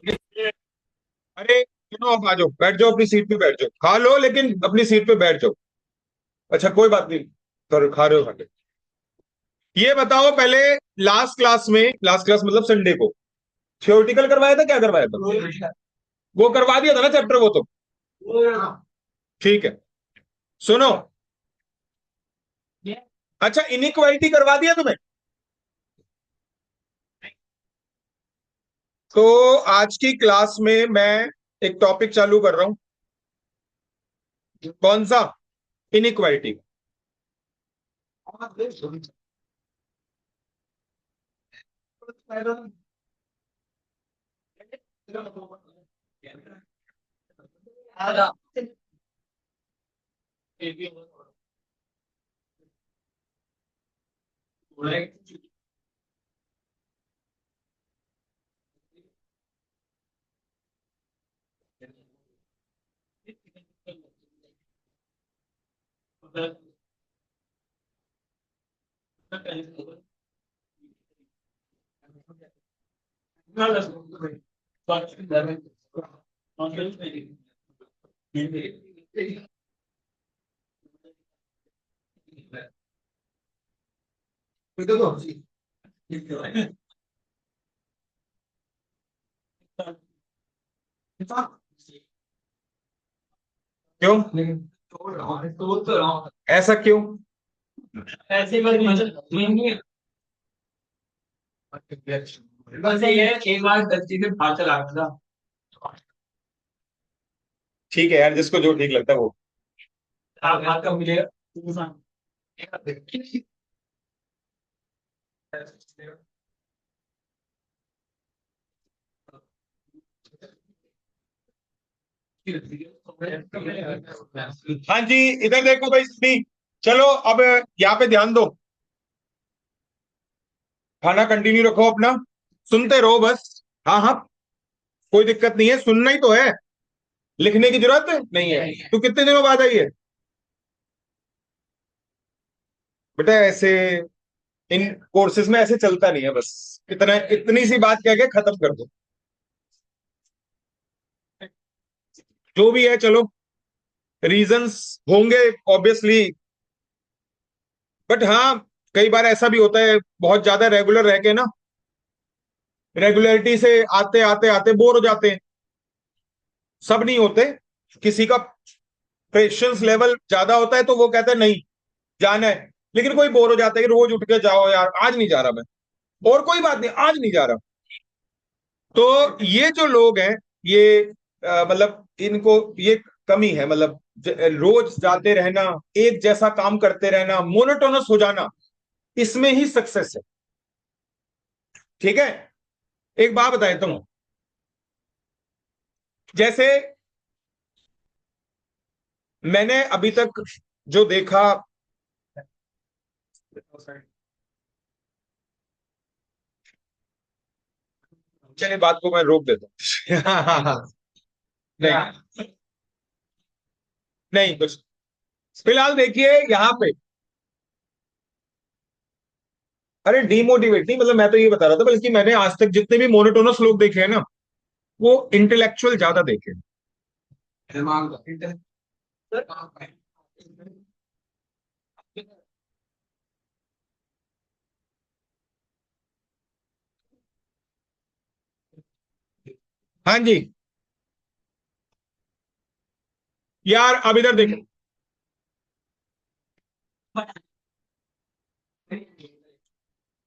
अरे सुनो, अब आ जाओ, बैठ जाओ, अपनी सीट पे बैठ जाओ, खा लो लेकिन अपनी सीट पे बैठ जाओ। अच्छा कोई बात नहीं, कर खा रहे हो खा लो। ये बताओ पहले, लास्ट क्लास में, लास्ट क्लास मतलब संडे को थ्योरेटिकल करवाया था, क्या करवाया था? वो करवा दिया था ना चैप्टर, वो तो ठीक है। सुनो, अच्छा इनइक्वालिटी करवा दिया तुम्हें? तो आज की क्लास में मैं एक टॉपिक चालू कर रहा हूं। कौन सा? इनइक्वालिटी। क्यों? ऐसा क्यों? ऐसे बस ये है, एक बार गलती से बात चला था। ठीक है यार, जिसको जो ठीक लगता है वो। आप बात का मुझे हाँ जी, इधर देखो भाई सुनी। चलो अब यहाँ पे ध्यान दो, खाना कंटिन्यू रखो अपना, सुनते रहो बस। हाँ हाँ, कोई दिक्कत नहीं है, सुनना ही तो है, लिखने की जरूरत नहीं है। तू कितने दिनों बाद आई है? बेटा ऐसे इन कोर्सेज में ऐसे चलता नहीं है, बस इतना, इतनी सी बात कह के खत्म कर दो। जो भी है चलो, रीजंस होंगे ऑब्वियसली, बट हाँ, कई बार ऐसा भी होता है, बहुत ज्यादा रेगुलर रह के ना, रेगुलरिटी से आते आते आते बोर हो जाते हैं। सब नहीं होते, किसी का पेशेंस लेवल ज्यादा होता है तो वो कहता है नहीं जाना है, लेकिन कोई बोर हो जाता है कि रोज उठ के जाओ यार, आज नहीं जा रहा मैं, और कोई बात नहीं, आज नहीं जा रहा। तो ये जो लोग हैं, ये मतलब इनको ये कमी है, मतलब रोज जाते रहना, एक जैसा काम करते रहना, मोनोटोनस हो जाना, इसमें ही सक्सेस है। ठीक है, एक बात बताए तुम, जैसे मैंने अभी तक जो देखा, चलिए बात को मैं रोक देता हूँ नहीं, नहीं कुछ, फिलहाल देखिए यहाँ पे, अरे डीमोटिवेट नहीं, मतलब मैं तो ये बता रहा था, बल्कि मैंने आज तक जितने भी मोनोटोनस लोग देखे हैं ना, वो इंटेलेक्चुअल ज्यादा देखे हैं। हाँ जी, यार अब इधर देखो,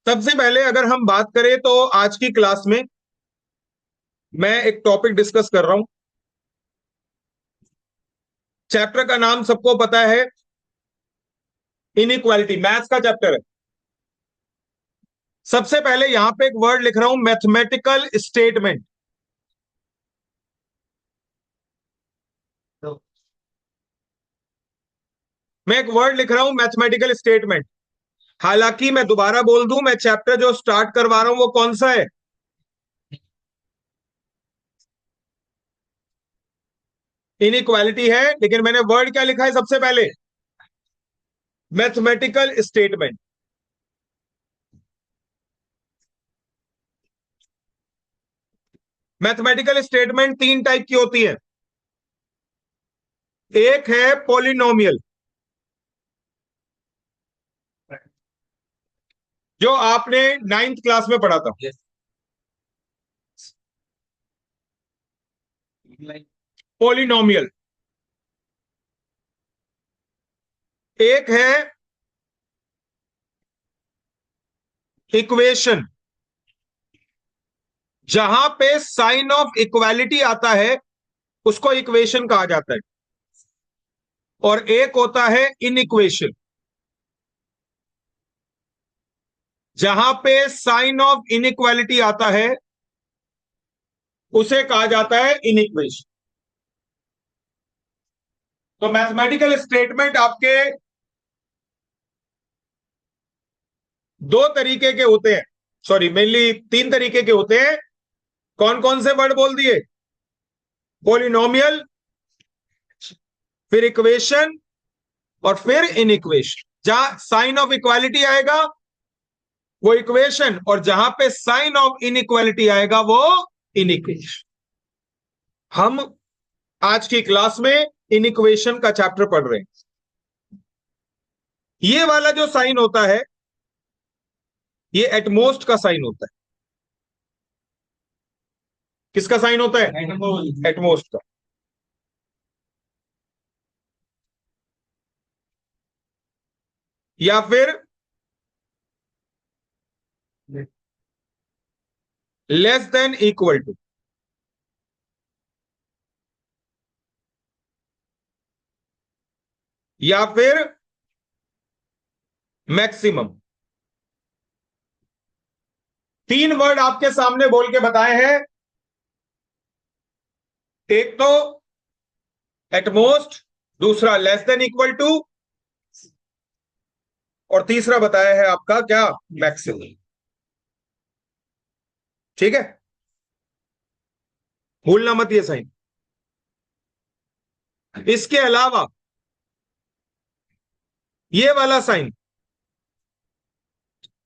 सबसे पहले अगर हम बात करें तो आज की क्लास में मैं एक टॉपिक डिस्कस कर रहा हूं। चैप्टर का नाम सबको पता है, इनइक्वालिटी, मैथ्स का चैप्टर है। सबसे पहले यहां पे एक वर्ड लिख रहा हूं, मैथमेटिकल स्टेटमेंट। मैं एक वर्ड लिख रहा हूं, मैथमेटिकल स्टेटमेंट। हालांकि मैं दोबारा बोल दूं, मैं चैप्टर जो स्टार्ट करवा रहा हूं वो कौन सा है? इनइक्वालिटी है, लेकिन मैंने वर्ड क्या लिखा है सबसे पहले? Mathematical statement. मैथमेटिकल स्टेटमेंट तीन टाइप की होती है। एक है पॉलिनोमियल, जो आपने 9th क्लास में पढ़ा था। पॉलिनोमियल। एक है इक्वेशन, जहां पे साइन ऑफ इक्वालिटी आता है उसको इक्वेशन कहा जाता है। और एक होता है इनइक्वेशन, जहां पे साइन ऑफ इनइक्वालिटी आता है उसे कहा जाता है इनइक्वेशन। तो मैथमेटिकल स्टेटमेंट आपके दो तरीके के होते हैं, सॉरी मेनली तीन तरीके के होते हैं। कौन कौन से वर्ड बोल दिए? पॉलिनोमियल, फिर इक्वेशन, और फिर इनइक्वेशन। जहां साइन ऑफ इक्वालिटी आएगा वो इक्वेशन, और जहां पे साइन ऑफ इनइक्वालिटी आएगा वो इनइक्वेशन। हम आज की क्लास में इनइक्वेशन का चैप्टर पढ़ रहे हैं। ये वाला जो साइन होता है ये एटमोस्ट का साइन होता है। किसका साइन होता है? एटमोस्ट का। या फिर लेस देन इक्वल टू, या फिर मैक्सिमम। तीन वर्ड आपके सामने बोल के बताए हैं। एक तो एटमोस्ट, दूसरा लेस देन इक्वल टू, और तीसरा बताया है आपका क्या? मैक्सिमम। ठीक है, भूलना मत ये साइन। इसके अलावा ये वाला साइन,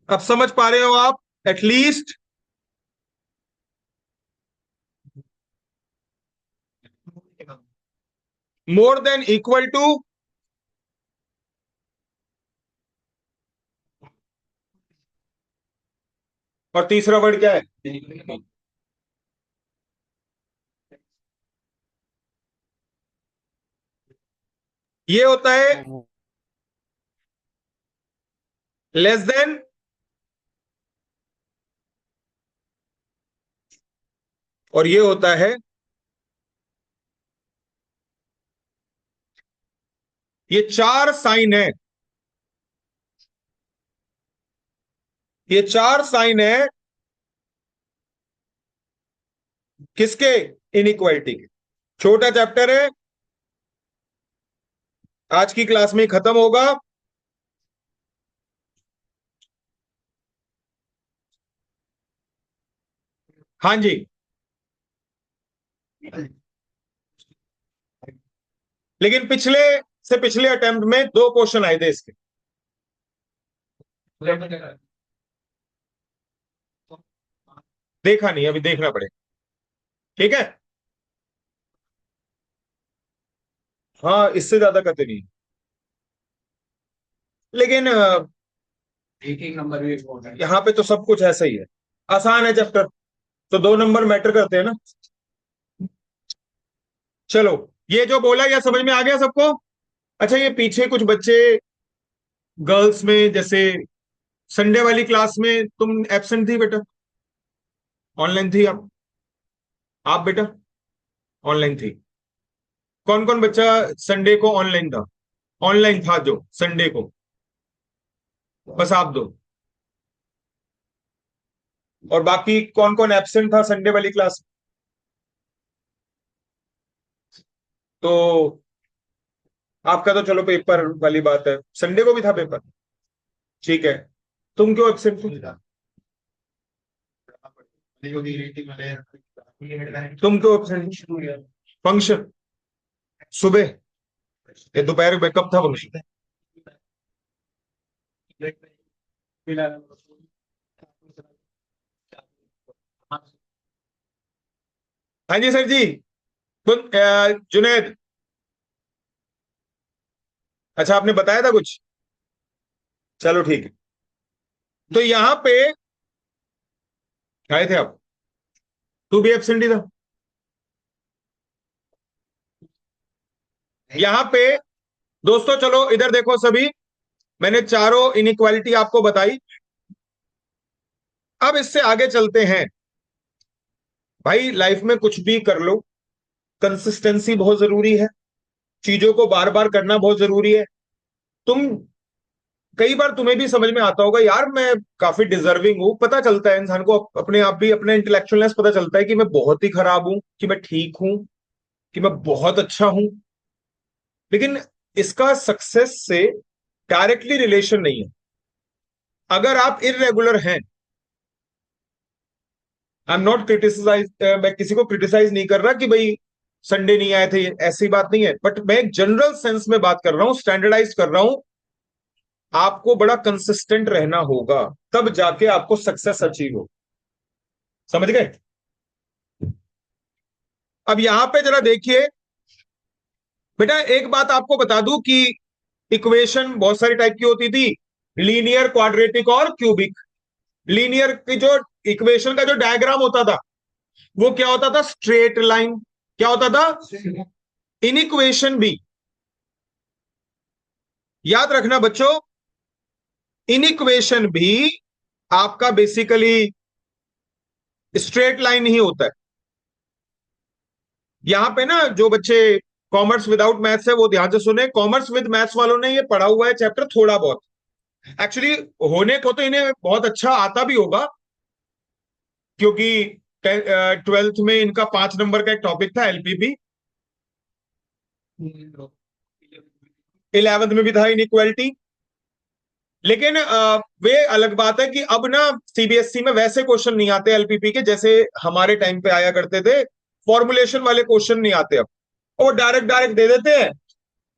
अब समझ पा रहे हो आप? At least more than equal to, और तीसरा वर्ड क्या है? ये होता है लेस देन, और ये होता है, ये चार साइन है। ये चार साइन है किसके? इनइक्वालिटी के। छोटा चैप्टर है, आज की क्लास में खत्म होगा। हाँ जी, लेकिन पिछले से पिछले अटेम्प्ट में दो क्वेश्चन आए थे इसके। देखा नहीं, अभी देखना पड़ेगा। ठीक है, हाँ इससे ज्यादा करते नहीं, लेकिन एक एक नंबर भी यहाँ पे तो सब कुछ ऐसा ही है। आसान है चैप्टर, तो दो नंबर मैटर करते हैं ना। चलो, ये जो बोला या समझ में आ गया सबको? अच्छा, ये पीछे कुछ बच्चे गर्ल्स में, जैसे संडे वाली क्लास में तुम एब्सेंट थी बेटा? ऑनलाइन थी आप बेटा ऑनलाइन थी? कौन कौन बच्चा संडे को ऑनलाइन था? ऑनलाइन था जो संडे को, बस आप दो। और बाकी कौन कौन एब्सेंट था संडे वाली क्लास? तो आपका तो चलो पेपर वाली बात है, संडे को भी था पेपर। ठीक है, तुम क्यों एब्सेंट थे? तुम क्यों एब्सेंट? फंक्शन सुबह या दोपहर में, कब था फंक्शन? हाँ जी सर जी। जुनेद, अच्छा आपने बताया था कुछ, चलो ठीक है। तो यहां पे आए थे आप, तू भी एब्सेंट ही था यहां पे। दोस्तों चलो इधर देखो सभी, मैंने चारों इनइक्वालिटी आपको बताई। अब इससे आगे चलते हैं। भाई लाइफ में कुछ भी कर लो, कंसिस्टेंसी बहुत जरूरी है, चीजों को बार बार करना बहुत जरूरी है। तुम, कई बार तुम्हें भी समझ में आता होगा यार मैं काफी डिजर्विंग हूं, पता चलता है इंसान को अपने आप भी, अपने इंटेलेक्चुअलनेस पता चलता है कि मैं बहुत ही खराब हूं, कि मैं ठीक हूं, कि मैं बहुत अच्छा हूं। लेकिन इसका सक्सेस से डायरेक्टली रिलेशन नहीं है। अगर आप इरेगुलर हैं, आई एम नॉट क्रिटिसाइज, मैं किसी को क्रिटिसाइज नहीं कर रहा कि भाई संडे नहीं आए थे, ऐसी बात नहीं है, बट मैं एक जनरल सेंस में बात कर रहा हूं, स्टैंडर्डाइज कर रहा हूं। आपको बड़ा कंसिस्टेंट रहना होगा, तब जाके आपको सक्सेस अचीव हो। समझ गए? अब यहां पे जरा देखिए बेटा, एक बात आपको बता दूं कि इक्वेशन बहुत सारी टाइप की होती थी, लीनियर, क्वाड्रेटिक और क्यूबिक। लीनियर की जो इक्वेशन का जो डायग्राम होता था वो क्या होता था? Straight line. क्या होता था? इन इक्वेशन भी, याद रखना बच्चों, इन इक्वेशन भी आपका बेसिकली स्ट्रेट लाइन ही होता है। यहां पे ना जो बच्चे कॉमर्स विदाउट मैथ्स है वो ध्यान से सुने, कॉमर्स विद मैथ्स वालों ने ये पढ़ा हुआ है चैप्टर थोड़ा बहुत। एक्चुअली होने को तो इन्हें बहुत अच्छा आता भी होगा, क्योंकि ट्वेल्थ में इनका 5 नंबर का एक टॉपिक था एलपीपी, 11th में भी था इनइक्वालिटी। लेकिन वे अलग बात है कि अब ना सीबीएसई में वैसे क्वेश्चन नहीं आते एलपीपी के, जैसे हमारे टाइम पे आया करते थे। फॉर्मुलेशन वाले क्वेश्चन नहीं आते अब, वो डायरेक्ट डायरेक्ट दे देते हैं,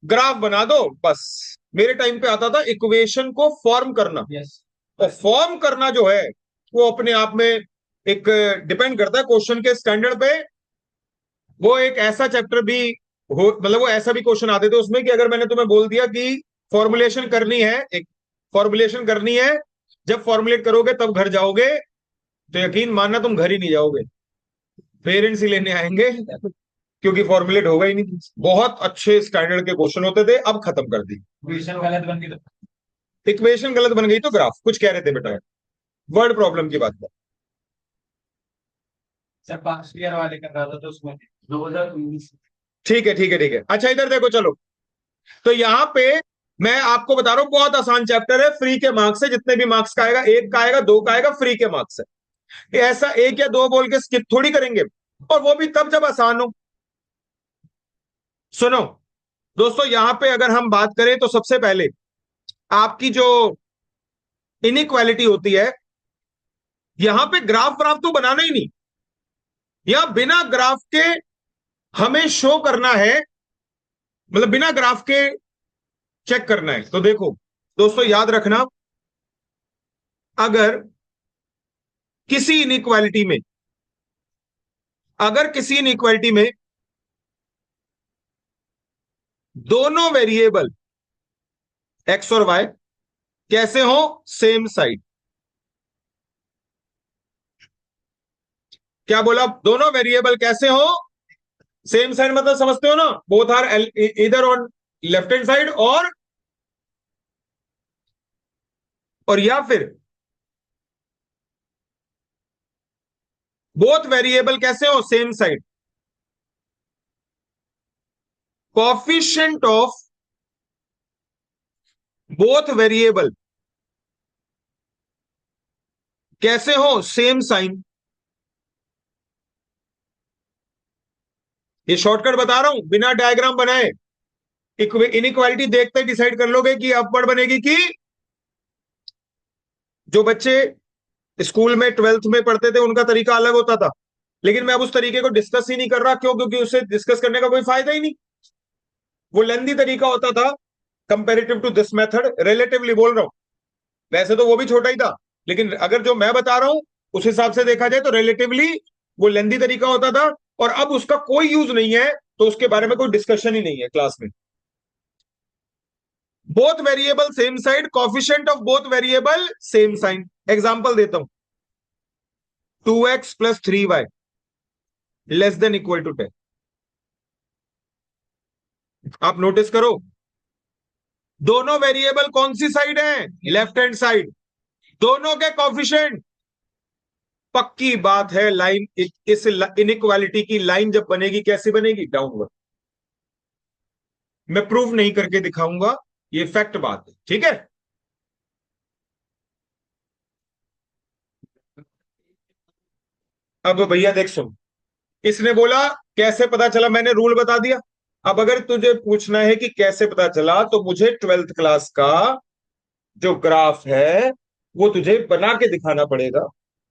ग्राफ बना दो बस। मेरे टाइम पे आता था इक्वेशन को फॉर्म करना। और फॉर्म करना जो है वो अपने आप में एक डिपेंड करता है क्वेश्चन के स्टैंडर्ड पे। वो एक ऐसा चैप्टर भी हो, मतलब वो ऐसा भी क्वेश्चन आते थे उसमें कि अगर मैंने तुम्हें बोल दिया कि फॉर्मुलेशन करनी है, एक फॉर्मुलेशन करनी है, जब फॉर्मुलेट करोगे तब घर जाओगे, तो यकीन मानना तुम घर ही नहीं जाओगे, पेरेंट्स ही लेने आएंगे, क्योंकि फॉर्मुलेट होगा ही नहीं। बहुत अच्छे स्टैंडर्ड के क्वेश्चन होते थे, अब खत्म कर दी। इक्वेशन गलत बन गई तो इक्वेशन गलत बन गई तो ग्राफ, कुछ कह रहे थे बेटा, वर्ड प्रॉब्लम की बात है। सर पांच ईयर वाले कर रहा था तो उसमें 2019। ठीक है ठीक है ठीक है, अच्छा इधर देखो चलो। तो यहां पे मैं आपको बता रहा हूं बहुत आसान चैप्टर है, फ्री के मार्क्स है, जितने भी मार्क्स का आएगा, 1 का आएगा, 2 का आएगा, फ्री के मार्क्स है। ये ऐसा 1 या 2 बोल के स्किप थोड़ी करेंगे, और वो भी तब जब आसान हो। सुनो दोस्तों, यहां पे अगर हम बात करें तो सबसे पहले आपकी जो इनइक्वालिटी होती है, यहां पे ग्राफ व्राफ तो बनाना ही नहीं, यहां बिना ग्राफ के हमें शो करना है, मतलब बिना ग्राफ के चेक करना है। तो देखो दोस्तों याद रखना, अगर किसी इनइक्वालिटी में, अगर किसी इनइक्वालिटी में दोनों वेरिएबल एक्स और वाई कैसे हो? Same side. क्या बोला? दोनों वेरिएबल कैसे हो? सेम साइड, मतलब समझते हो ना, बोथ आर इधर ऑन लेफ्ट हैंड साइड, और या फिर बोथ वेरिएबल कैसे हो? Same side. Coefficient of both variable कैसे हो? Same sign. ये शॉर्टकट बता रहा हूं, बिना डायग्राम बनाए इनइक्वालिटी देखते ही डिसाइड कर लोगे कि अपवर्ड बनेगी कि। जो बच्चे स्कूल में 12th में पढ़ते थे उनका तरीका अलग होता था, लेकिन मैं अब उस तरीके को डिस्कस ही नहीं कर रहा। क्यों? क्योंकि उससे डिस्कस करने का कोई फायदा ही नहीं। वो लेंदी तरीका होता था comparative to this method, relatively बोल रहा हूं, वैसे तो वो भी छोटा ही था, लेकिन अगर जो मैं बता रहा हूं उस हिसाब से देखा जाए तो रिलेटिवली वो लेंदी तरीका होता था। और अब उसका कोई यूज नहीं है, तो उसके बारे में कोई डिस्कशन ही नहीं है क्लास में। Both variable same side, coefficient of both variable same sign. Example देता हूं, 2x plus 3y less than equal to 10। आप नोटिस करो, दोनों वेरिएबल कौन सी साइड है? Left hand side. दोनों के कॉफिशिएंट, पक्की बात है, लाइन इस इनइक्वालिटी की लाइन जब बनेगी कैसी बनेगी? डाउनवर्ड। मैं प्रूफ नहीं करके दिखाऊंगा, ये फैक्ट बात है, ठीक है। अब भैया देख सुन, इसने बोला कैसे पता चला, मैंने रूल बता दिया। अब अगर तुझे पूछना है कि कैसे पता चला, तो मुझे ट्वेल्थ क्लास का जो ग्राफ है वो तुझे बना के दिखाना पड़ेगा।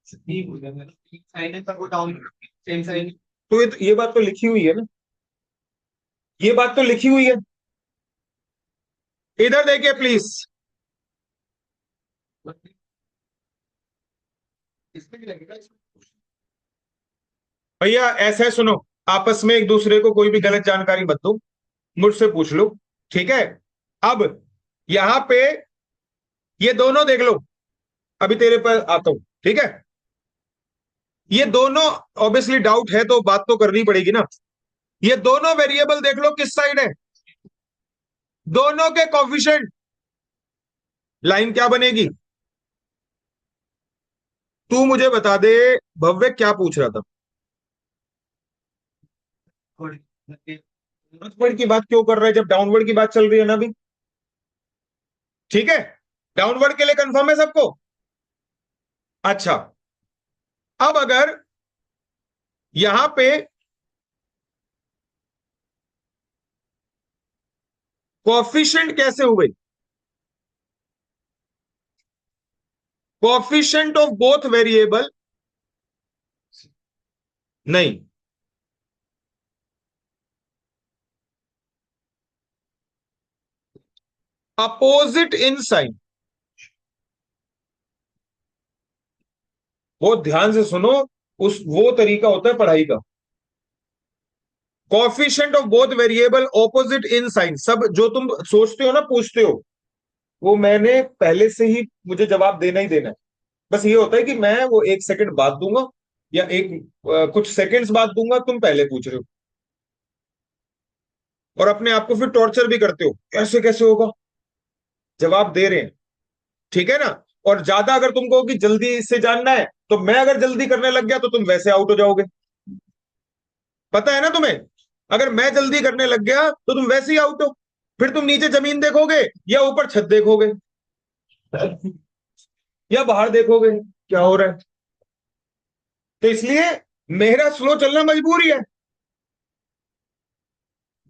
ठीक हो गया, साइन है तो डाउन, सेम साइन। तो ये बात तो लिखी हुई है ना, ये बात तो लिखी हुई है। इधर देखिए प्लीज। इसमें भी लगेगा इसमें। भैया ऐसे सुनो, आपस में एक दूसरे को कोई भी गलत जानकारी मत दो, मुझसे पूछ लो, ठीक है। अब यहां पे ये दोनों देख लो, अभी तेरे पर आता हूं, ठीक है। ये दोनों, ऑब्वियसली डाउट है तो बात तो करनी पड़ेगी ना। ये दोनों वेरिएबल देख लो किस साइड है, दोनों के कॉफिशिएंट। लाइन क्या बनेगी? तू मुझे बता दे, भव्य क्या पूछ रहा था? अपवर्ड की बात क्यों कर रहा है जब डाउनवर्ड की बात चल रही है ना अभी? ठीक है, डाउनवर्ड के लिए कंफर्म है सबको? अच्छा, अब अगर यहां पे कोएफिशिएंट कैसे हुए? कोएफिशिएंट ऑफ बोथ वेरिएबल, नहीं, अपोजिट इन साइन। बहुत ध्यान से सुनो, उस वो तरीका होता है पढ़ाई का। Coefficient of both variable opposite in sign, सब जो तुम सोचते हो ना, पूछते हो, वो मैंने पहले से ही, मुझे जवाब देना ही देना है। बस ये होता है कि मैं वो एक सेकंड बाद दूंगा, या कुछ सेकंड्स बाद दूंगा, तुम पहले पूछ रहे हो, और अपने आप को फिर टॉर्चर भी करते हो, कैसे कैसे होगा, जवाब दे रहे हैं, ठीक है ना। और ज्यादा अगर तुमको कि जल्दी इससे जानना है, तो मैं अगर जल्दी करने लग गया तो तुम वैसे आउट हो जाओगे, पता है ना तुम्हें। अगर मैं जल्दी करने लग गया तो तुम वैसे ही आउट हो, फिर तुम नीचे जमीन देखोगे या ऊपर छत देखोगे या बाहर देखोगे क्या हो रहा है। तो इसलिए मेरा स्लो चलना मजबूरी है।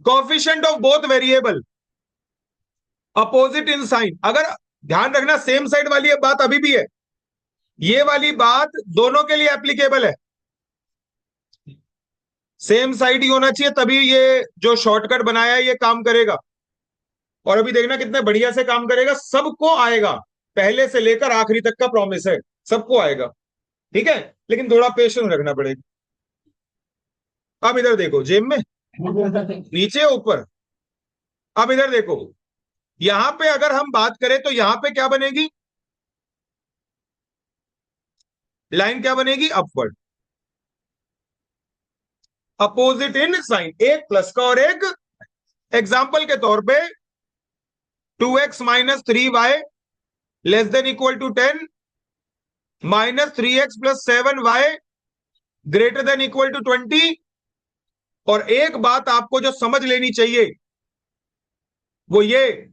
Coefficient of both variable opposite in sign, अगर ध्यान रखना सेम साइड वाली बात अभी भी है, ये वाली बात दोनों के लिए एप्लीकेबल है। सेम साइड ही होना चाहिए, तभी ये जो शॉर्टकट बनाया है ये काम करेगा। और अभी देखना कितने बढ़िया से काम करेगा, सबको आएगा, पहले से लेकर आखिरी तक का प्रॉमिस है, सबको आएगा, ठीक है। लेकिन थोड़ा पेशेंस रखना पड़ेगा। अब इधर देखो, जेब में, नीचे ऊपर। अब इधर देखो, यहां पे अगर हम बात करें तो यहां पे क्या बनेगी? लाइन क्या बनेगी? अपवर्ड, अपोजिट इन साइन, एक प्लस का और एक। एग्जाम्पल के तौर पे 2x minus 3y less than equal to 10, minus 3x plus 7y greater than equal to 20। और एक बात आपको जो समझ लेनी चाहिए वो ये,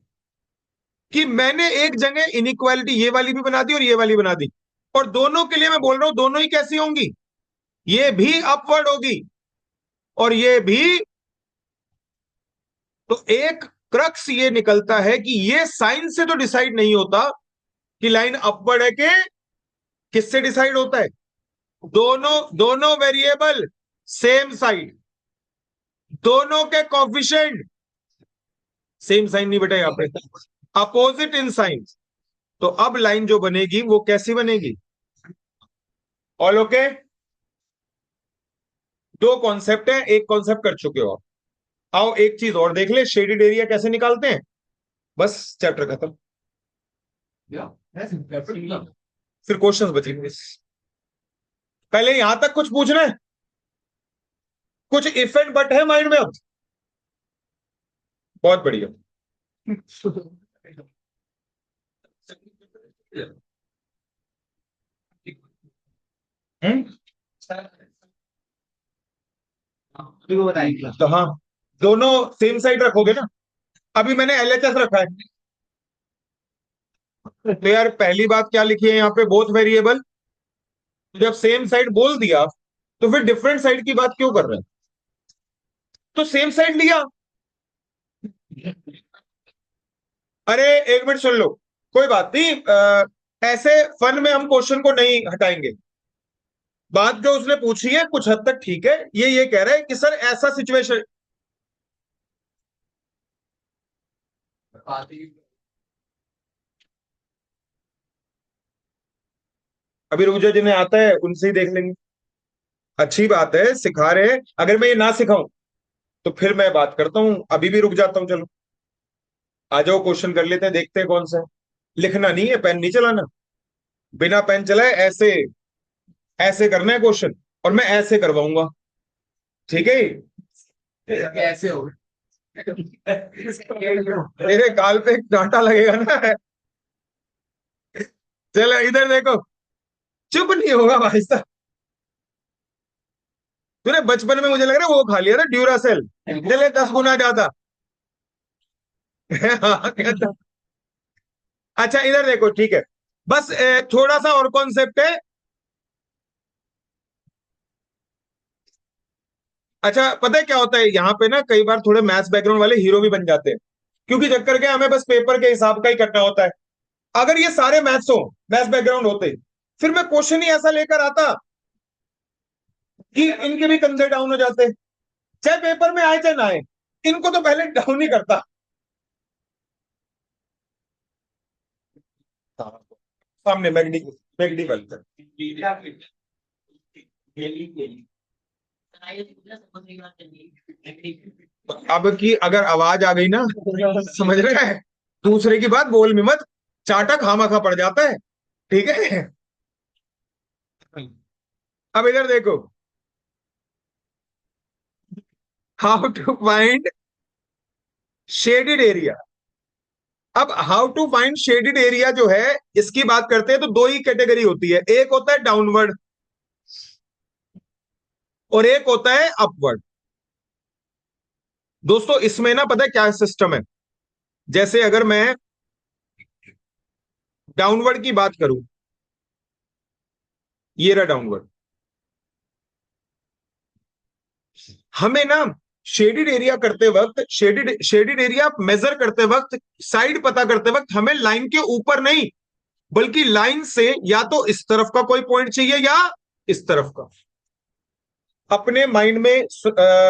कि मैंने एक जगह इनइक्वालिटी ये वाली भी बना दी और ये वाली बना दी, और दोनों के लिए मैं बोल रहा हूं दोनों ही कैसी होंगी? ये भी अपवर्ड होगी और ये भी। तो एक क्रक्स ये निकलता है कि ये साइन से तो डिसाइड नहीं होता कि लाइन अपवर्ड है कि किससे डिसाइड होता है? दोनों दोनों वेरिएबल सेम साइड, दोनों के कोफिशिएंट सेम साइन नहीं बेटा, यहां पे अपोजिट इन साइन। तो अब लाइन जो बनेगी वो कैसी बनेगी? All okay? दो कॉन्सेप्ट है, एक कॉन्सेप्ट कर चुके हो आप। आओ एक चीज और देख ले, शेडेड एरिया कैसे निकालते हैं, बस चैप्टर खत्म। फिर क्वेश्चंस बचेंगे। पहले यहां तक कुछ पूछना है, कुछ इफ एंड बट है माइंड में अब? बहुत बढ़िया। हम्म। बताएंगे। तो हाँ, दोनों सेम साइड रखोगे ना। अभी मैंने एलएचएस रखा है, तो यार पहली बात क्या लिखी है यहाँ पे, बोथ वेरिएबल। जब सेम साइड बोल दिया तो फिर डिफरेंट साइड की बात क्यों कर रहे हैं? तो सेम साइड लिया। अरे एक मिनट सुन लो, कोई बात नहीं, ऐसे फन में हम क्वेश्चन को नहीं हटाएंगे। बात जो उसने पूछी है कुछ हद तक ठीक है, ये कह रहा है कि सर ऐसा सिचुएशन। अभी रुक जाओ, जिन्हें आता है उनसे ही देख लेंगे। अच्छी बात है, सिखा रहे हैं। अगर मैं ये ना सिखाऊं तो फिर मैं बात करता हूं, अभी भी रुक जाता हूं। चलो आ जाओ, क्वेश्चन कर लेते हैं, देखते हैं कौन सा है। लिखना नहीं है, पेन नहीं चलाना, बिना पेन चलाए ऐसे ऐसे करना है क्वेश्चन, और मैं ऐसे करवाऊंगा, ठीक है? कैसे हो? तेरे गाल पे एक कांटा लगेगा ना। चलो इधर देखो, चुप नहीं होगा भाई साहब। तूने बचपन में मुझे लग रहा है वो खा लिया था ड्यूरासेल, चले 10 गुना ज्यादा। हाँ, कहता। अच्छा इधर देखो, ठीक है, बस थोड़ा सा और कॉन्सेप्ट है। अच्छा पता है क्या होता है यहाँ पे ना, कई बार थोड़े मैथ्स बैकग्राउंड वाले हीरो भी बन जाते हैं, क्योंकि चक्कर क्या, हमें बस पेपर के हिसाब का ही करना होता है। अगर ये सारे मैथ्स हो, मैथ्स बैकग्राउंड होते, फिर मैं क्वेश्चन ही ऐसा लेकर आता कि इनके भी कंधे डाउन हो जाते, चाहे पेपर में आए चाहे ना आए। इनको तो पहले डाउन ही करता। सामने मैगडी, मैगडी बनता। अब की अगर आवाज आ गई ना, समझ रहे हैं, दूसरे की बात बोल में मत, चाटा खामा खा पड़ जाता है, ठीक है? अब इधर देखो, how to find shaded area. अब how to find shaded area जो है, इसकी बात करते हैं तो दो ही कैटेगरी होती है, एक होता है डाउनवर्ड और एक होता है अपवर्ड। दोस्तों इसमें ना पता है क्या सिस्टम है, जैसे अगर मैं डाउनवर्ड की बात करूं, ये रहा डाउनवर्ड। हमें ना शेडेड एरिया करते वक्त, शेडेड शेडेड एरिया मेजर करते वक्त, साइड पता करते वक्त हमें लाइन के ऊपर नहीं, बल्कि लाइन से या तो इस तरफ का कोई पॉइंट चाहिए या इस तरफ का। अपने माइंड में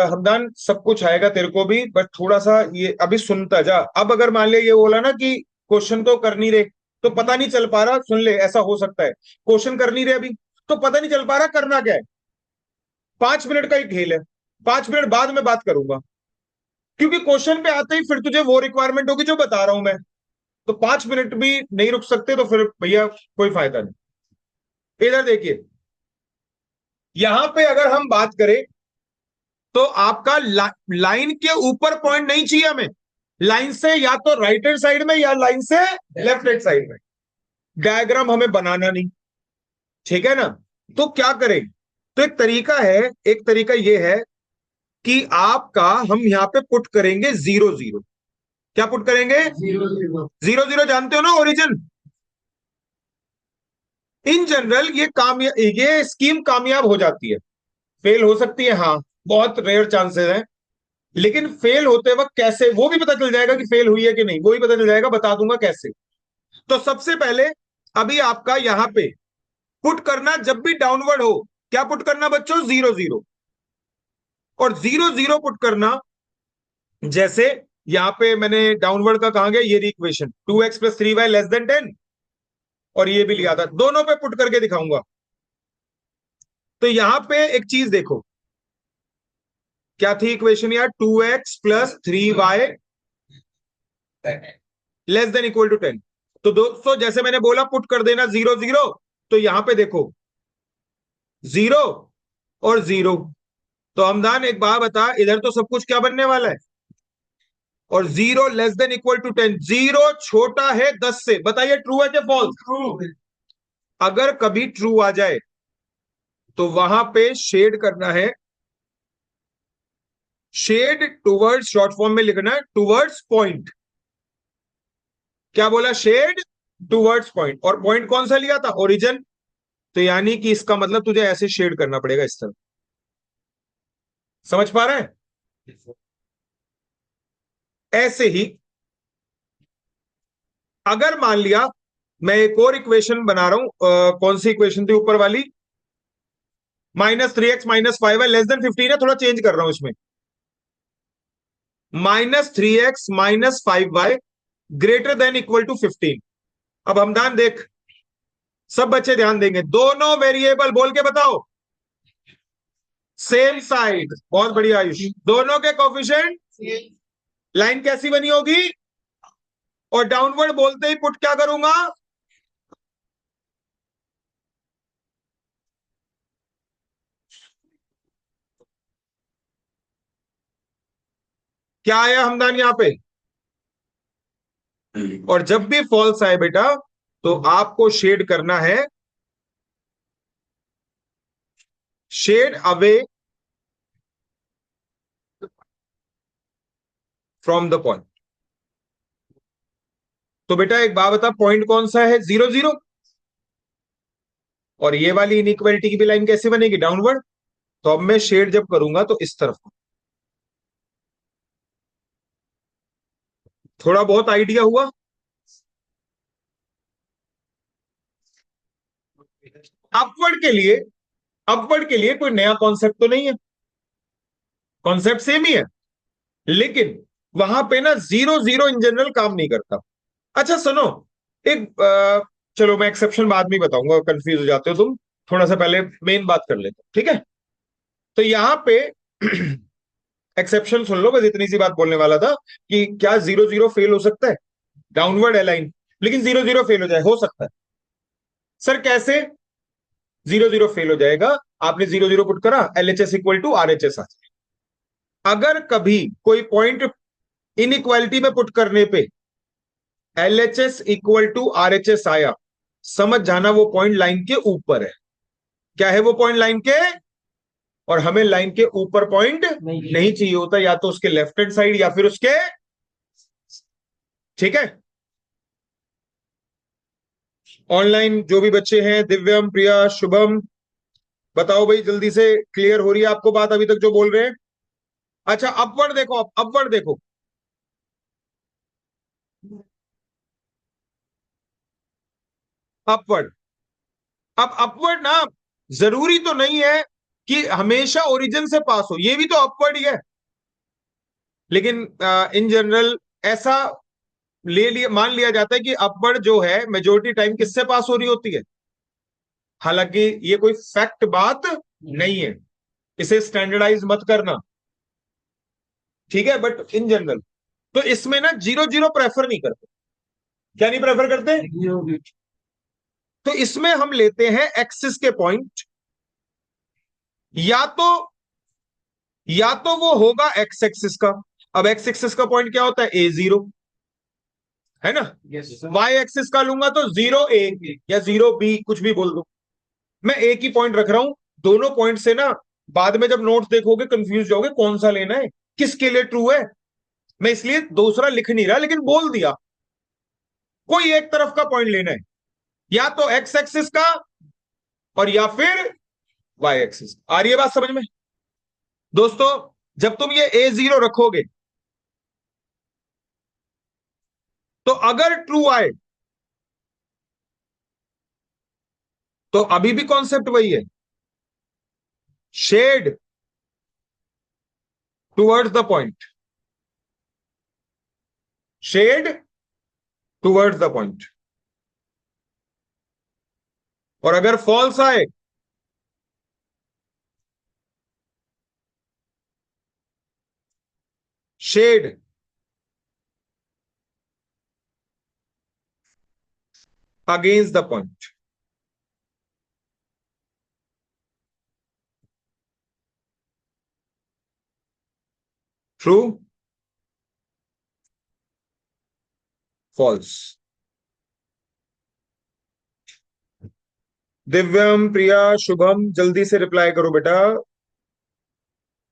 हमदान सब कुछ आएगा तेरे को भी, बट थोड़ा सा ये अभी सुनता जा। अब अगर मान लिया ये बोला ना कि क्वेश्चन तो कर नहीं रहे, तो पता नहीं चल पा रहा, सुन ले ऐसा हो सकता है, क्वेश्चन कर नहीं रहे अभी, तो पता नहीं चल पा रहा करना क्या है। 5 मिनट का ही खेल है, 5 मिनट बाद में बात करूंगा, क्योंकि क्वेश्चन पे आते ही फिर तुझे वो रिक्वायरमेंट होगी जो बता रहा हूं मैं। तो 5 मिनट भी नहीं रुक सकते तो फिर भैया कोई फायदा नहीं। इधर देखिए, यहां पे अगर हम बात करें तो आपका लाइन के ऊपर पॉइंट नहीं चाहिए हमें, लाइन से या तो राइट हैंड साइड में या लाइन से लेफ्ट हैंड साइड में। डायग्राम हमें बनाना नहीं, ठीक है ना? तो क्या करें, तो एक तरीका है, एक तरीका यह है कि आपका हम यहां पे पुट करेंगे 0 0। क्या पुट करेंगे? 0 0 जानते हो ना ओरिजिन। इन जनरल ये स्कीम कामयाब हो जाती है, फेल हो सकती है हाँ, बहुत रेयर चांसेस हैं, लेकिन फेल होते वक्त कैसे वो भी पता चल जाएगा कि फेल हुई है कि नहीं, वो भी पता चल जाएगा, बता दूंगा कैसे। तो सबसे पहले अभी आपका यहां पे पुट करना, जब भी डाउनवर्ड हो क्या पुट करना बच्चों? 0 0। और 0 0 पुट करना, जैसे यहां पे मैंने डाउनवर्ड का कहा गया, ये इक्वेशन 2x + 3y < 10, और ये भी लिया था, दोनों पे पुट करके दिखाऊंगा। तो यहां पे एक चीज देखो, क्या थी इक्वेशन यार? 2x plus 3y less than equal to 10। तो दोस्तों जैसे मैंने बोला पुट कर देना 0 0, तो यहां पे देखो 0 और 0। तो हमदान एक बात बता, इधर तो सब कुछ क्या बनने वाला है? और 0 लेस देन इक्वल टू 10, 0 छोटा है 10 से। बताइए ट्रू है क्या फॉल्स? ट्रू। अगर कभी ट्रू आ जाए तो वहां पे शेड करना है, शेड टुवर्ड्स, शॉर्ट फॉर्म में लिखना है टुवर्ड्स पॉइंट। क्या बोला? Shade towards point. और पॉइंट कौन सा लिया था? ओरिजिन। तो यानी कि इसका मतलब तुझे ऐसे शेड करना पड़ेगा इस तरह। समझ पा रहे हैं? ऐसे ही अगर मान लिया मैं एक और इक्वेशन बना रहा हूं, कौन सी इक्वेशन थी ऊपर वाली? -3x - 5y लेस देन 15 है, थोड़ा चेंज कर रहा हूं इसमें। -3x - 5y greater than equal to 15। अब हमदान देख, सब बच्चे ध्यान देंगे, दोनों वेरिएबल बोल के बताओ। Same side. बहुत बढ़िया आयुष। दोनों के कोफिशिएंट, लाइन कैसी बनी होगी? और डाउनवर्ड बोलते ही पुट क्या करूंगा? क्या आया हमदान यहां पे? और जब भी फॉल्स आए बेटा तो आपको शेड करना है, shade away from the point. तो बेटा एक बात बता, पॉइंट कौन सा है? 0 0। और ये वाली इनइक्वालिटी की भी लाइन कैसे बनेगी? डाउनवर्ड। तो अब मैं शेड जब करूंगा तो इस तरफ। थोड़ा बहुत आइडिया हुआ? अपवर्ड के लिए, अपवर्ड के लिए कोई नया कॉन्सेप्ट तो नहीं है, कॉन्सेप्ट सेम ही है, लेकिन वहां पे ना 0 0 इन जनरल काम नहीं करता। अच्छा सुनो, एक चलो मैं एक्सेप्शन बाद में बताऊंगा, कंफ्यूज हो जाते हो तुम। थोड़ा सा पहले मेन बात कर लेते हैं, ठीक है? तो यहां पे एक्सेप्शन सुन लो, बस इतनी सी बात बोलने वाला था कि क्या 0 0 फेल हो सकता है? डाउनवर्ड है लाइन, लेकिन 0 0 फेल हो जाए, हो सकता है। सर कैसे 0 0 फेल हो जाएगा? आपने 0 0 पुट करा, LHS इक्वल टू RHS आ जाए। अगर कभी कोई पॉइंट इनइक्वालिटी में पुट करने पे LHS इक्वल टू RHS आया, समझ जाना वो पॉइंट लाइन के ऊपर है। क्या है वो पॉइंट? लाइन के। और हमें लाइन के ऊपर पॉइंट नहीं चाहिए होता, या तो उसके लेफ्ट हैंड साइड या फिर उसके, ठीक है? ऑनलाइन जो भी बच्चे हैं, दिव्यम, प्रिया, शुभम, बताओ भाई जल्दी से, क्लियर हो रही है आपको बात अभी तक जो बोल रहे हैं? अच्छा अपवर्ड देखो, अपवर्ड देखो। अपवर्ड। अब अपवर्ड ना जरूरी तो नहीं है कि हमेशा ओरिजिन से पास हो, ये भी तो अपवर्ड ही है, लेकिन इन जनरल ऐसा ले लिया, मान लिया जाता है कि अपवर्ड जो है मेजोरिटी टाइम किससे पास हो रही होती है। हालांकि ये कोई फैक्ट बात नहीं है, इसे स्टैंडर्डाइज मत करना, ठीक है? बट इन जनरल तो इसमें ना 0 0 प्रेफर नहीं करते। क्या नहीं प्रेफर करते? तो इसमें हम लेते हैं एक्सिस के पॉइंट, या तो वो होगा एक्स एक्सिस का। अब एक्स एक्सिस का पॉइंट क्या होता है? A0, है ना? वाई एक्सिस का लूंगा तो 0 A या 0 B, कुछ भी बोल दो। मैं एक ही पॉइंट रख रहा हूं, दोनों पॉइंट से ना बाद में जब नोट्स देखोगे कंफ्यूज जाओगे कौन सा लेना है, किसके लिए ट्रू है। मैं इसलिए दूसरा लिख नहीं रहा, लेकिन बोल दिया कोई एक तरफ का पॉइंट लेना है, या तो एक्स एक्सिस का और या फिर वाई एक्सिस। आ रही है बात समझ में? दोस्तों जब तुम ये A0 रखोगे तो अगर ट्रू आए तो अभी भी कॉन्सेप्ट वही है, shade towards the point, shade towards the point. और अगर फॉल्स आए shade against the point. True, false. Divyam, Priya, Shubham, जल्दी से रिप्लाई करो बेटा,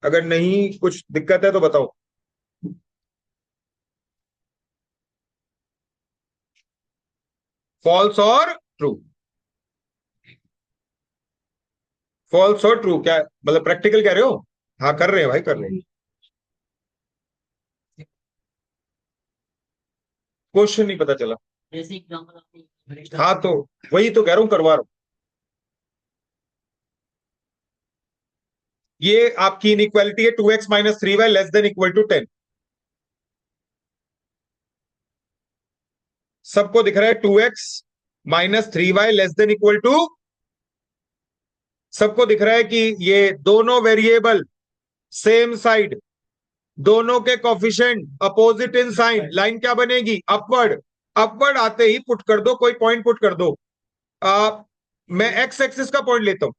अगर नहीं कुछ दिक्कत है तो बताओ। फॉल्स और ट्रू, फॉल्स और ट्रू क्या मतलब, प्रैक्टिकल कह रहे हो? हाँ कर रहे हैं भाई, कर रहे हैं। क्वेश्चन नहीं पता चला? जैसे एग्जांपल हाँ तो वही तो कह रहा हूं, करवा रहा हूं। ये आपकी इनइक्वालिटी है, 2x minus 3y less than equal to 10। सबको दिख रहा है 2x minus 3y less than equal to, सबको दिख रहा है कि ये दोनों वेरिएबल सेम साइड, दोनों के coefficient opposite in sign, line क्या बनेगी? अपवर्ड। अपवर्ड आते ही पुट कर दो, कोई पॉइंट पुट कर दो। आप, मैं एक्स एक्सिस का पॉइंट लेता हूं।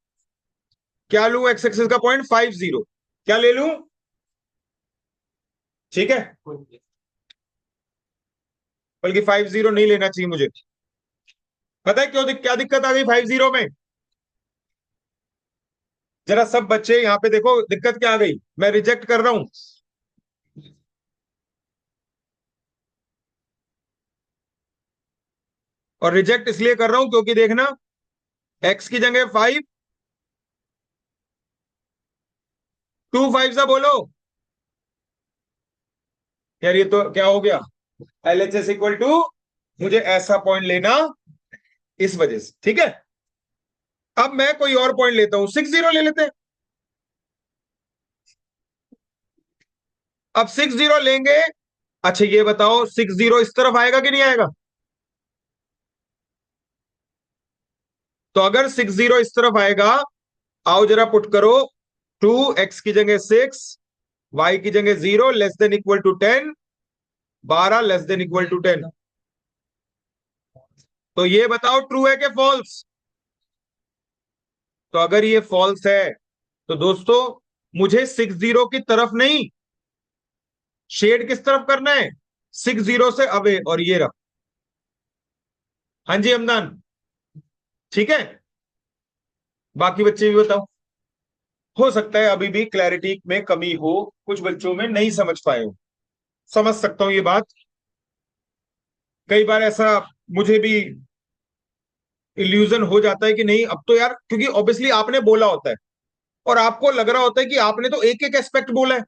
क्या लूं एक्स एक्सिस का पॉइंट? 50। क्या ले लूं? ठीक है, बल्कि 50 नहीं लेना चाहिए मुझे। पता है क्यों क्या दिक्कत आ गई 50 में? जरा सब बच्चे यहां पे देखो, दिक्कत क्या आ गई। मैं रिजेक्ट कर रहा हूं, और रिजेक्ट इसलिए कर रहा हूं क्योंकि देखना, एक्स की जगह 5, 2 5 सा बोलो यार, ये तो क्या हो गया? L H S equal to, मुझे ऐसा पॉइंट लेना इस वजह से, ठीक है। अब मैं कोई और पॉइंट लेता हूं, 60 ले लेते हैं। अब 60 लेंगे। अच्छा ये बताओ, 60 इस तरफ आएगा कि नहीं आएगा? तो अगर 60 इस तरफ आएगा, आओ जरा पुट करो, 2x की जगह 6, y की जगह 0 less than equal to 10, 12 less than equal to 10। तो ये बताओ ट्रू है कि फॉल्स? तो अगर ये फॉल्स है तो दोस्तों, मुझे 60 की तरफ नहीं, शेड किस तरफ करना है? 60 से अवे, और ये रहा। हाँ जी हमदान, ठीक है। बाकी बच्चे भी बताओ। हो सकता है अभी भी क्लैरिटी में कमी हो, कुछ बच्चों में नहीं समझ पाए हो, समझ सकता हूं ये बात। कई बार ऐसा मुझे भी इल्यूजन हो जाता है कि नहीं अब तो यार, क्योंकि ऑब्वियसली आपने बोला होता है और आपको लग रहा होता है कि आपने तो एक एक एस्पेक्ट बोला है,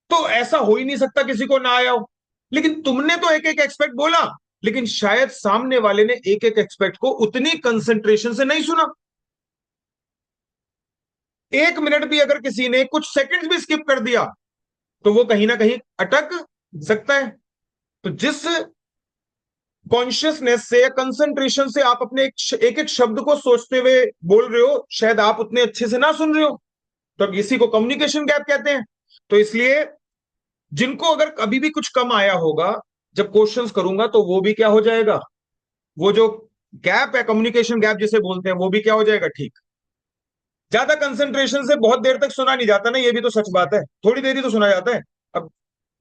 तो ऐसा हो ही नहीं सकता किसी को ना आया हो। लेकिन तुमने तो एक एक एक्सपेक्ट बोला, लेकिन शायद सामने वाले ने एक एक एक्सपेक्ट को उतनी कंसंट्रेशन से नहीं सुना। 1 मिनट भी अगर किसी ने कुछ सेकंड्स भी स्किप कर दिया, तो वो कहीं ना कहीं अटक सकता है। तो जिस कॉन्शियसनेस से या कंसंट्रेशन से आप अपने एक एक शब्द को सोचते हुए बोल रहे हो, शायद आप उतने अच्छे से ना सुन रहे हो। तो इसी को कम्युनिकेशन गैप कहते हैं। तो इसलिए जिनको अगर कभी भी कुछ कम आया होगा, जब क्वेश्चंस करूंगा तो वो भी क्या हो जाएगा, वो जो गैप है, कम्युनिकेशन गैप जिसे बोलते हैं, वो भी क्या हो जाएगा, ठीक। ज्यादा कंसंट्रेशन से बहुत देर तक सुना नहीं जाता ना, ये भी तो सच बात है, थोड़ी देर ही तो सुना जाता है। अब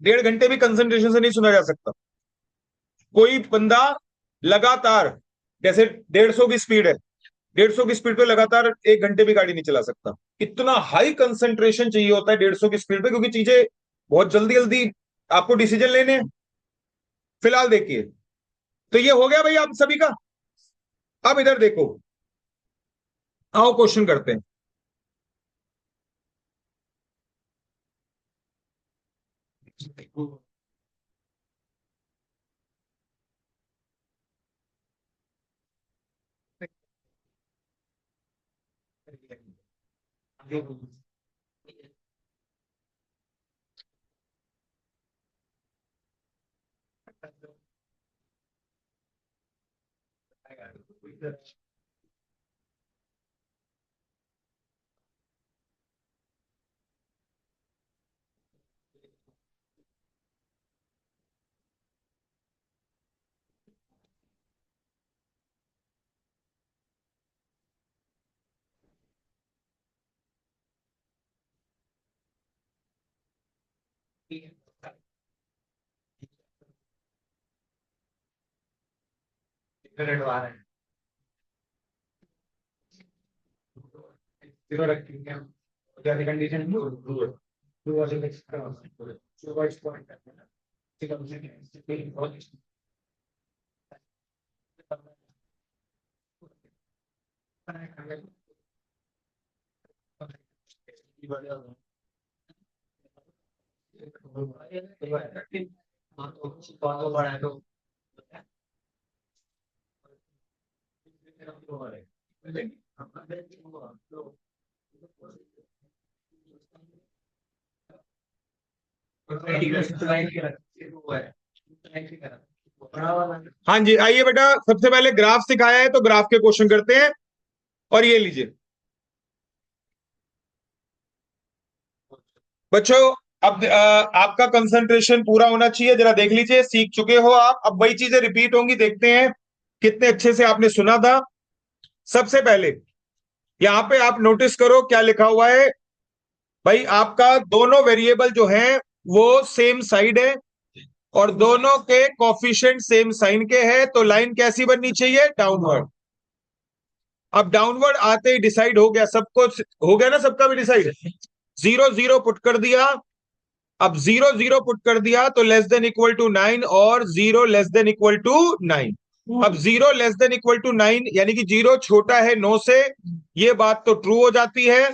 1.5 घंटे भी कंसंट्रेशन से नहीं सुना जा सकता। कोई बंदा लगातार, जैसे 150 की स्पीड है, 150 की स्पीड पे लगातार 1 घंटे भी गाड़ी नहीं चला सकता। इतना हाई कंसंट्रेशन चाहिए होता है 150 की स्पीड पे, क्योंकि चीजें बहुत जल्दी जल्दी आपको डिसीजन लेने हैं। फिलहाल देखिए, तो ये हो गया भाई आप सभी का। अब इधर देखो, आओ क्वेश्चन करते हैं। कंडीशन हाँ जी, आइए बेटा, सबसे पहले ग्राफ सिखाया है तो ग्राफ के क्वेश्चन करते हैं। और ये लीजिए बच्चों, अब आपका कंसंट्रेशन पूरा होना चाहिए। जरा देख लीजिए, सीख चुके हो आप, अब वही चीजें रिपीट होंगी, देखते हैं कितने अच्छे से आपने सुना था। सबसे पहले यहां पे आप नोटिस करो क्या लिखा हुआ है। भाई आपका दोनों वेरिएबल जो हैं वो सेम साइड है और दोनों के कोफिशिएंट सेम साइन के हैं, तो लाइन कैसी बननी चाहिए? डाउनवर्ड। अब डाउनवर्ड आते ही डिसाइड हो गया, सबको हो गया ना, सबका भी डिसाइड। 0 0 पुट कर दिया। अब 0 0 पुट कर दिया तो लेस देन इक्वल टू 9 और 0 लेस देन इक्वल टू 9। अब 0 लेस देन इक्वल टू 9 यानी कि 0 छोटा है 9 से, ये बात तो ट्रू हो जाती है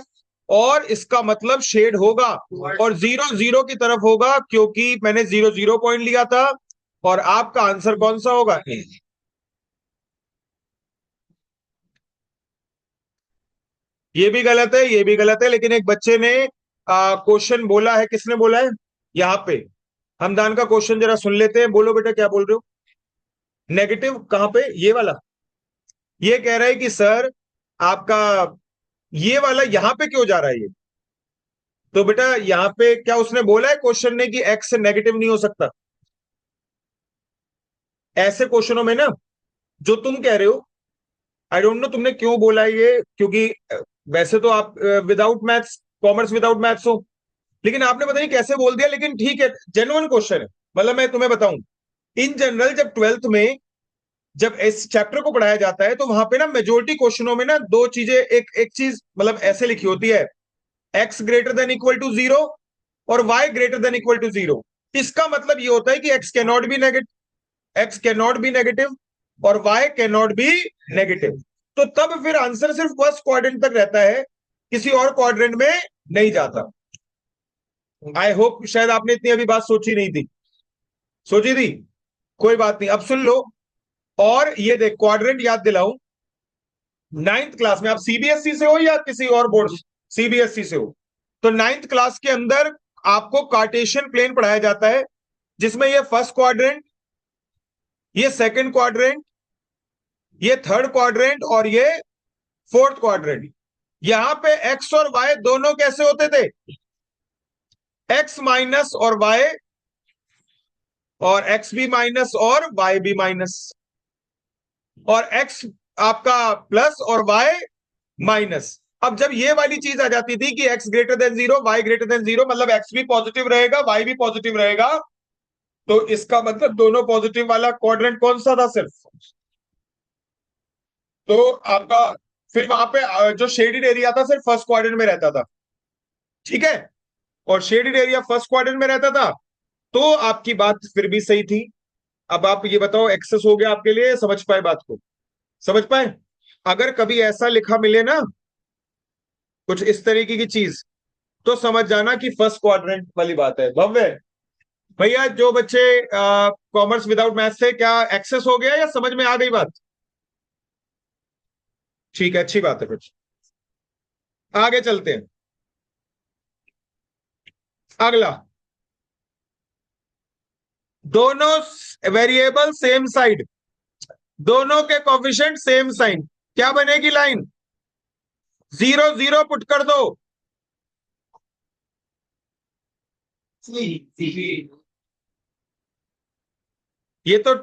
और इसका मतलब शेड होगा और 0 0 की तरफ होगा, क्योंकि मैंने 0 0 पॉइंट लिया था। और आपका आंसर कौन सा होगा? ए। ये भी गलत है, ये भी गलत है, लेकिन एक बच्चे ने क्वेश्चन बोला है। किसने बोला है? यहाँ पे हमदान का क्वेश्चन जरा सुन लेते हैं। बोलो बेटा, क्या बोल रहे हो? नेगेटिव कहां पे? ये वाला। ये कह रहा है कि सर आपका ये वाला यहां पे क्यों जा रहा है ये? तो बेटा यहां पे क्या उसने बोला है क्वेश्चन ने कि एक्स नेगेटिव नहीं हो सकता? ऐसे क्वेश्चनों में ना, जो तुम कह रहे हो, आई डोंट नो तुमने क्यों बोला है ये, क्योंकि वैसे तो आप without maths, commerce without maths हो, लेकिन आपने पता नहीं कैसे बोल दिया। लेकिन ठीक है, जेन्युइन क्वेश्चन है। मतलब मैं तुम्हें बताऊं, इन जनरल जब ट्वेल्थ में जब इस चैप्टर को पढ़ाया जाता है तो वहां पे ना मेजोरिटी क्वेश्चनों में ना दो चीजें, एक एक चीज मतलब ऐसे लिखी होती है, x greater than equal to 0 और y greater than equal to 0। इसका मतलब ये होता है कि x can not be negative, x can not be negative और y can not be negative. तो तब फिर आंसर सिर्फ फर्स्ट क्वाड्रेंट तक रहता है, किसी और क्वाड्रेंट में नहीं जाता। आई होप शायद आपने इतनी अभी बात सोची नहीं थी, सोची थी? कोई बात नहीं, अब सुन लो। और ये देख, क्वाड्रेंट याद दिलाऊं, नाइन्थ क्लास में, आप सीबीएसई से हो या किसी और बोर्ड? सीबीएसई से हो तो नाइन्थ क्लास के अंदर आपको कार्टेशियन प्लेन पढ़ाया जाता है, जिसमें ये फर्स्ट क्वाड्रेंट, ये सेकंड क्वाड्रेंट, ये थर्ड क्वाड्रेंट और ये फोर्थ क्वाड्रेंट। यहां पे एक्स और वाई दोनों कैसे होते थे? एक्स माइनस और वाई, और एक्स भी माइनस और वाई भी माइनस, और एक्स आपका प्लस और वाई माइनस। अब जब ये वाली चीज आ जाती थी कि X greater than 0 Y greater than 0, मतलब एक्स भी पॉजिटिव रहेगा वाई भी पॉजिटिव रहेगा, तो इसका मतलब दोनों पॉजिटिव वाला क्वाड्रेंट कौन सा था? सिर्फ तो आपका फिर वहां पे जो शेडेड एरिया था सिर्फ फर्स्ट क्वाड्रेंट में रहता था, ठीक है? और शेडेड एरिया फर्स्ट क्वाड्रेंट में रहता था, तो आपकी बात फिर भी सही थी। अब आप ये बताओ, एक्सेस हो गया आपके लिए? समझ पाए बात को? समझ पाए? अगर कभी ऐसा लिखा मिले ना, कुछ इस तरीके की चीज, तो समझ जाना कि फर्स्ट क्वाड्रेंट वाली बात है। भव्य भैया, जो बच्चे कॉमर्स विदाउट मैथ से, क्या एक्सेस हो गया या समझ में आ गई बात? ठीक है, अच्छी बात है। फिर आगे चलते हैं। अगला, दोनों वेरिएबल सेम साइड, दोनों के कोफिशिएंट सेम साइन, क्या बनेगी लाइन? 0 0 पुट कर दो। ये तो